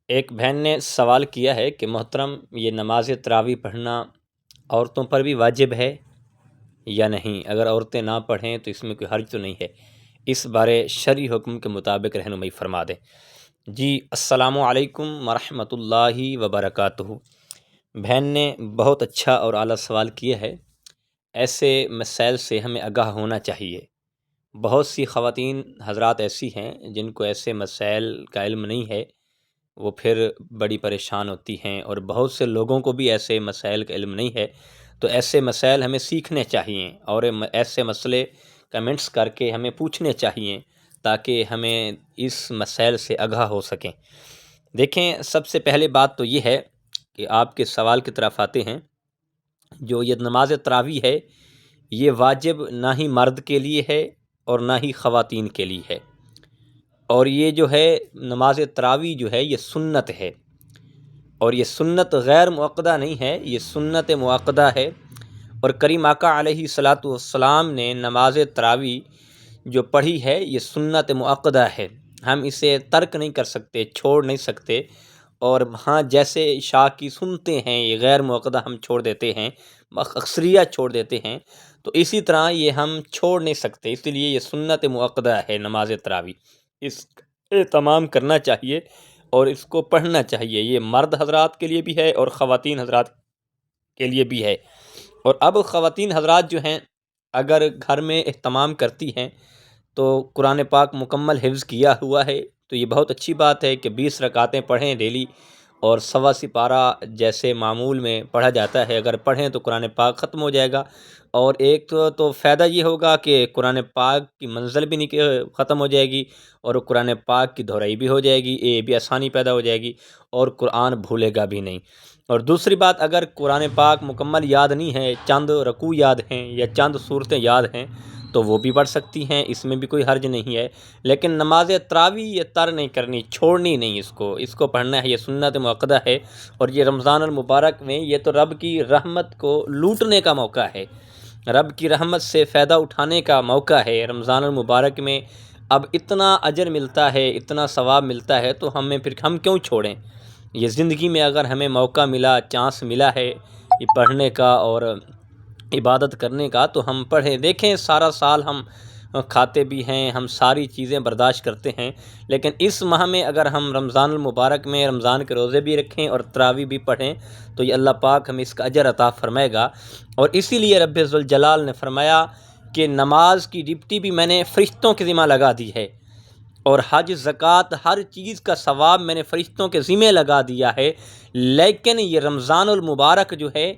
ایک بہن نے سوال کیا ہے کہ محترم یہ نماز تراویح پڑھنا عورتوں پر بھی واجب ہے یا نہیں؟ اگر عورتیں نہ پڑھیں تو اس میں کوئی حرج تو نہیں ہے؟ اس بارے شرعی حکم کے مطابق رہنمائی فرما دیں۔ جی السلام علیکم ورحمۃ اللہ وبرکاتہ۔ بہن نے بہت اچھا اور اعلیٰ سوال کیا ہے۔ ایسے مسائل سے ہمیں آگاہ ہونا چاہیے۔ بہت سی خواتین حضرات ایسی ہیں جن کو ایسے مسائل کا علم نہیں ہے، وہ پھر بڑی پریشان ہوتی ہیں، اور بہت سے لوگوں کو بھی ایسے مسائل کا علم نہیں ہے۔ تو ایسے مسائل ہمیں سیکھنے چاہیے اور ایسے مسئلے کمنٹس کر کے ہمیں پوچھنے چاہیے تاکہ ہمیں اس مسائل سے آگاہ ہو سکیں۔ دیکھیں، سب سے پہلے بات تو یہ ہے کہ آپ کے سوال کی طرف آتے ہیں۔ جو یہ نماز تراویح ہے یہ واجب نہ ہی مرد کے لیے ہے اور نہ ہی خواتین کے لیے ہے، اور یہ جو ہے نماز تراویح جو ہے یہ سنت ہے، اور یہ سنت غیر مؤکدہ نہیں ہے، یہ سنت مؤکدہ ہے۔ اور کریم آقا علیہ الصلاۃ والسلام نے نماز تراویح جو پڑھی ہے یہ سنت مؤکدہ ہے، ہم اسے ترک نہیں کر سکتے، چھوڑ نہیں سکتے۔ اور ہاں، جیسے عشاء کی سنتے ہیں یہ غیر مؤکدہ ہم چھوڑ دیتے ہیں، اکثریہ چھوڑ دیتے ہیں، تو اسی طرح یہ ہم چھوڑ نہیں سکتے، اس لیے یہ سنت مؤکدہ ہے نماز تراویح۔ اس اہتمام کرنا چاہیے اور اس کو پڑھنا چاہیے۔ یہ مرد حضرات کے لیے بھی ہے اور خواتین حضرات کے لیے بھی ہے۔ اور اب خواتین حضرات جو ہیں اگر گھر میں اہتمام کرتی ہیں تو قرآن پاک مکمل حفظ کیا ہوا ہے تو یہ بہت اچھی بات ہے کہ 20 رکعتیں پڑھیں ڈیلی، اور سوا سپارہ جیسے معمول میں پڑھا جاتا ہے اگر پڑھیں تو قرآن پاک ختم ہو جائے گا۔ اور ایک تو فائدہ یہ ہوگا کہ قرآن پاک کی منزل بھی ختم ہو جائے گی، اور قرآن پاک کی دہرائی بھی ہو جائے گی، یہ بھی آسانی پیدا ہو جائے گی، اور قرآن بھولے گا بھی نہیں۔ اور دوسری بات، اگر قرآن پاک مکمل یاد نہیں ہے، چند رکوع یاد ہیں یا چند صورتیں یاد ہیں تو وہ بھی پڑھ سکتی ہیں، اس میں بھی کوئی حرج نہیں ہے۔ لیکن نماز تراویح یہ تر نہیں کرنی، چھوڑنی نہیں، اس کو پڑھنا ہے، یہ سنت مؤکدہ ہے۔ اور یہ رمضان المبارک میں یہ تو رب کی رحمت کو لوٹنے کا موقع ہے، رب کی رحمت سے فائدہ اٹھانے کا موقع ہے۔ رمضان المبارک میں اب اتنا اجر ملتا ہے، اتنا ثواب ملتا ہے، تو ہم کیوں چھوڑیں؟ یہ زندگی میں اگر ہمیں موقع ملا، چانس ملا ہے یہ پڑھنے کا اور عبادت کرنے کا تو ہم پڑھیں۔ دیکھیں، سارا سال ہم کھاتے بھی ہیں، ہم ساری چیزیں برداشت کرتے ہیں، لیکن اس ماہ میں اگر ہم رمضان المبارک میں رمضان کے روزے بھی رکھیں اور تراویح بھی پڑھیں تو یہ اللہ پاک ہمیں اس کا اجر عطا فرمائے گا۔ اور اسی لیے رب ذوالجلال نے فرمایا کہ نماز کی ڈپٹی بھی میں نے فرشتوں کے ذمہ لگا دی ہے، اور حج، زکوٰۃ، ہر چیز کا ثواب میں نے فرشتوں کے ذمہ لگا دیا ہے، لیکن یہ رمضان المبارک جو ہے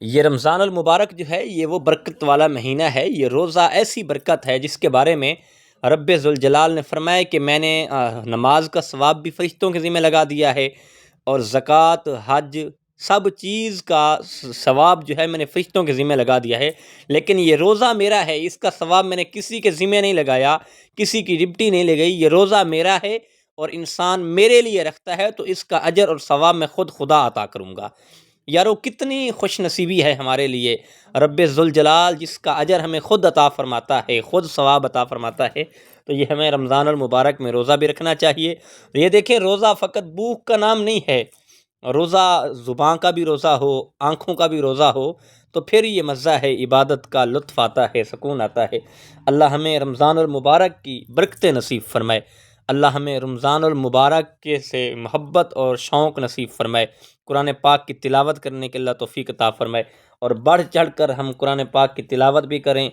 یہ رمضان المبارک جو ہے یہ وہ برکت والا مہینہ ہے، یہ روزہ ایسی برکت ہے جس کے بارے میں رب ذوالجلال نے فرمایا کہ میں نے نماز کا ثواب بھی فرشتوں کے ذمہ لگا دیا ہے، اور زکوٰۃ، حج، سب چیز کا ثواب جو ہے میں نے فرشتوں کے ذمہ لگا دیا ہے، لیکن یہ روزہ میرا ہے، اس کا ثواب میں نے کسی کے ذمہ نہیں لگایا، کسی کی ڈپٹی نہیں لگائی، یہ روزہ میرا ہے اور انسان میرے لیے رکھتا ہے تو اس کا اجر اور ثواب میں خود خدا عطا کروں گا۔ یارو، کتنی خوش نصیبی ہے ہمارے لیے، رب ذوالجلال جس کا اجر ہمیں خود عطا فرماتا ہے، خود ثواب عطا فرماتا ہے، تو یہ ہمیں رمضان المبارک میں روزہ بھی رکھنا چاہیے۔ یہ دیکھیں، روزہ فقط بھوک کا نام نہیں ہے، روزہ زبان کا بھی روزہ ہو، آنکھوں کا بھی روزہ ہو تو پھر یہ مزہ ہے، عبادت کا لطف آتا ہے، سکون آتا ہے۔ اللہ ہمیں رمضان المبارک کی برکتیں نصیب فرمائے، اللہ ہمیں رمضان المبارک کے سے محبت اور شوق نصیب فرمائے، قرآن پاک کی تلاوت کرنے کے اللہ توفیق عطا فرمائے، اور بڑھ چڑھ کر ہم قرآن پاک کی تلاوت بھی کریں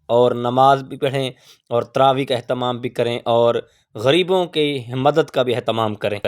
اور نماز بھی پڑھیں اور تراویح کا اہتمام بھی کریں اور غریبوں کی مدد کا بھی اہتمام کریں۔